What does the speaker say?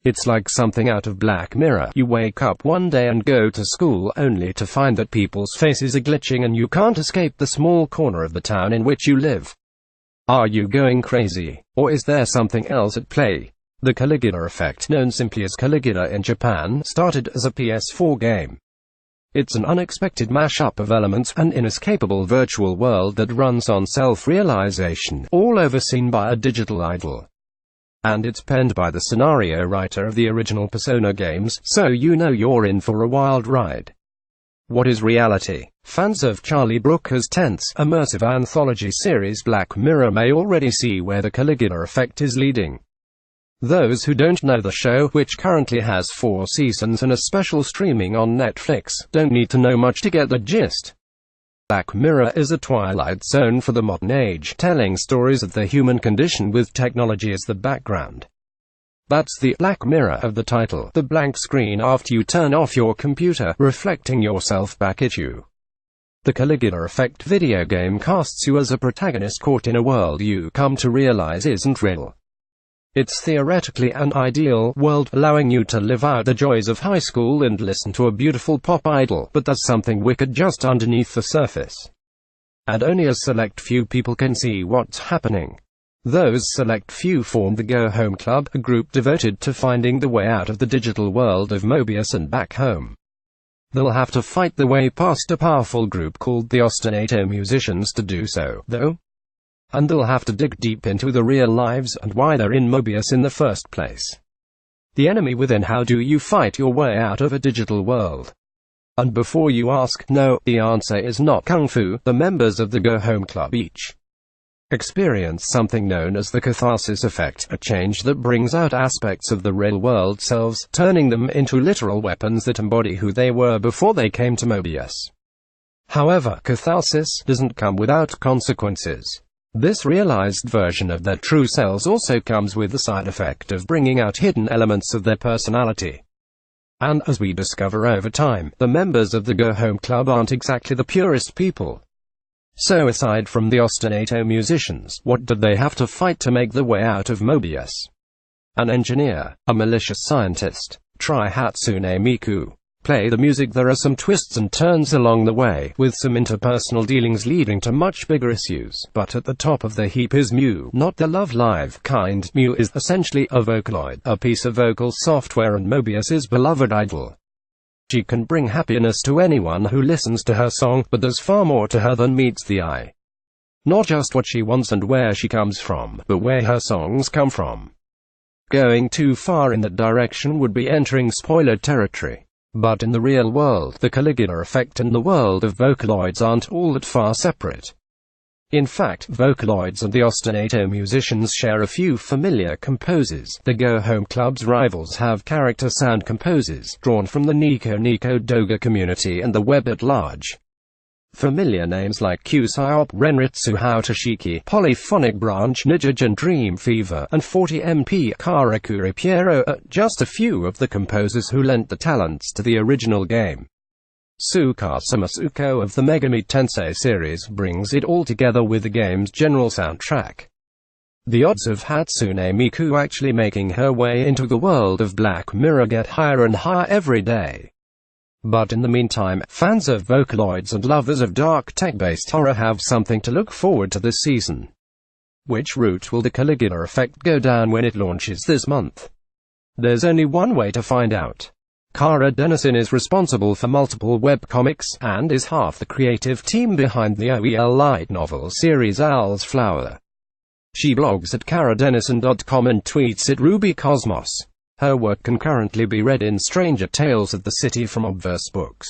It's like something out of Black Mirror. You wake up one day and go to school only to find that people's faces are glitching and you can't escape the small corner of the town in which you live. Are you going crazy? Or is there something else at play? The Caligula effect, known simply as Caligula in Japan, started as a PS4 game. It's an unexpected mashup of elements, an inescapable virtual world that runs on self-realization, all overseen by a digital idol. And it's penned by the scenario writer of the original Persona games, so you know you're in for a wild ride. What is reality? Fans of Charlie Brooker's tense, immersive anthology series Black Mirror may already see where the Caligula effect is leading. Those who don't know the show, which currently has 4 seasons and a special streaming on Netflix, don't need to know much to get the gist. Black Mirror is a twilight zone for the modern age, telling stories of the human condition with technology as the background. That's the Black Mirror of the title, the blank screen after you turn off your computer, reflecting yourself back at you. The Caligula effect video game casts you as a protagonist caught in a world you come to realize isn't real. It's theoretically an ideal world, allowing you to live out the joys of high school and listen to a beautiful pop idol, but there's something wicked just underneath the surface. And only a select few people can see what's happening. Those select few form the Go Home Club, a group devoted to finding the way out of the digital world of Mobius and back home. They'll have to fight their way past a powerful group called the Ostinato Musicians to do so, though. And they'll have to dig deep into the real lives and why they're in Mobius in the first place. The enemy within. How do you fight your way out of a digital world? And before you ask, no, the answer is not Kung Fu. The members of the Go Home Club each experience something known as the catharsis effect, a change that brings out aspects of the real world selves, turning them into literal weapons that embody who they were before they came to Mobius. However, catharsis doesn't come without consequences. This realized version of their true selves also comes with the side effect of bringing out hidden elements of their personality. And, as we discover over time, the members of the Go Home Club aren't exactly the purest people. So aside from the Ostinato Musicians, what did they have to fight to make the way out of Mobius? An engineer, a malicious scientist. Try Hatsune Miku. Play the music. There are some twists and turns along the way, with some interpersonal dealings leading to much bigger issues, but at the top of the heap is Mew, not the Love Live kind. Mew is essentially a Vocaloid, a piece of vocal software and Mobius's beloved idol. She can bring happiness to anyone who listens to her song, but there's far more to her than meets the eye. Not just what she wants and where she comes from, but where her songs come from. Going too far in that direction would be entering spoiler territory. But in the real world, the Caligula effect and the world of Vocaloids aren't all that far separate. In fact, Vocaloids and the Ostinato Musicians share a few familiar composers. The Go Home Club's rivals have character sound composers, drawn from the Nico Doga community and the web at large. Familiar names like Q-Psyop, Renritsu Hautashiki, Polyphonic Branch, Nijigen Dream Fever, and 40MP Karakuri Piero are just a few of the composers who lent the talents to the original game. Tsukasa Masuko of the Megami Tensei series brings it all together with the game's general soundtrack. The odds of Hatsune Miku actually making her way into the world of Black Mirror get higher and higher every day. But in the meantime, fans of Vocaloids and lovers of dark tech-based horror have something to look forward to this season. Which route will the Caligula effect go down when it launches this month? There's only one way to find out. Kara Dennison is responsible for multiple webcomics, and is half the creative team behind the OEL light novel series Owl's Flower. She blogs at karadennison.com and tweets at Ruby Cosmos. Her work can currently be read in Stranger Tales of the City from Obverse Books.